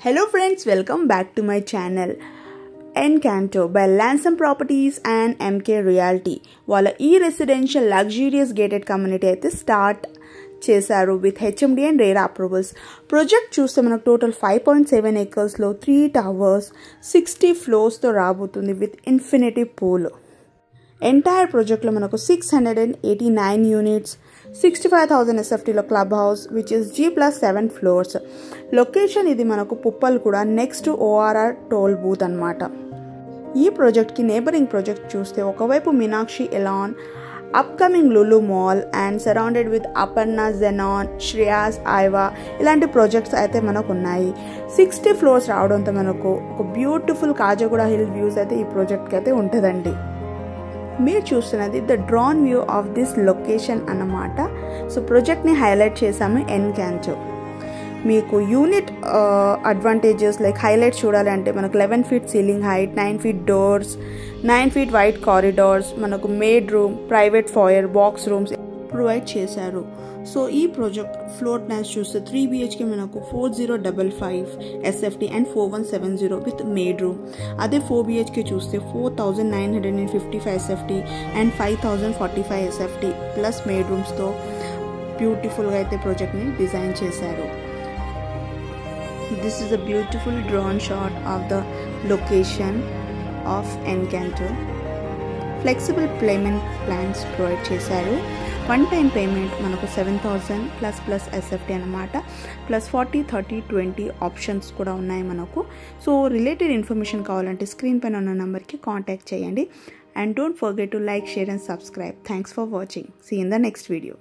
Hello friends, welcome back to my channel. Encanto by Lansam Properties and MK Realty. వాళ్ళ ఈ residential luxurious gated community అయితే start చేశారు with HMD and RERA approvals. Project చూస్తే మనకు total 5.7 acresలో 3 towers 60 floors రాబోతుంది with infinity pool. Entire ప్రాజెక్ట్లో మనకు 689 units, 65,000 SFTలో club house which is G+7 floors. Location ఇది మనకు పుప్పల్ కూడా నెక్స్ట్ ORR టోల్ బూత్ అనమాట. ఈ ప్రాజెక్ట్కి నేబరింగ్ ప్రాజెక్ట్ చూస్తే ఒకవైపు Meenakshi Elon, upcoming Lulu mall and surrounded with Aparna, xenon, Shreyas, Aiwa ఇలాంటి ప్రాజెక్ట్స్ అయితే మనకు ఉన్నాయి. 60 floors రావడంతో మనకు ఒక బ్యూటిఫుల్ కాజగూడ హిల్ వ్యూస్ అయితే ఈ ప్రాజెక్ట్కి అయితే ఉంటుందండి. మీరు చూస్తున్నది the drone view of this location అన్నమాట. సో ప్రాజెక్ట్ని హైలైట్ చేసాము ఎన్కాంటో. మీకు యూనిట్ అడ్వాంటేజెస్ లైక్ హైలైట్ చూడాలంటే మనకు 11 feet ceiling height, 9 feet doors, 9 feet wide corridors, మనకు maid room, private foyer, box rooms provide చేశారు. సో ఈ ప్రాజెక్ట్ ఫ్లోర్ ప్లాన్స్ చూస్తే 3 BHK మనకు 4055 SFT and 4170 with maid room. అదే 4 BHK చూస్తే 4955 SFT అండ్ 5045 SFT ప్లస్ మేడ్ రూమ్స్తో బ్యూటిఫుల్గా అయితే ప్రాజెక్ట్ని డిజైన్ చేశారు. This is a beautiful drone shot of the location of Encanto. Flexible payment plans provide చేశారు. వన్ టైం పేమెంట్ మనకు 7,000 ప్లస్ SFT అనమాట. ప్లస్ 40, 30, 20 ఆప్షన్స్ కూడా ఉన్నాయి మనకు. సో రిలేటెడ్ ఇన్ఫర్మేషన్ కావాలంటే స్క్రీన్ పైన ఉన్న నెంబర్కి కాంటాక్ట్ చేయండి. And don't forget to like, share and subscribe. Thanks for watching. See in the next video.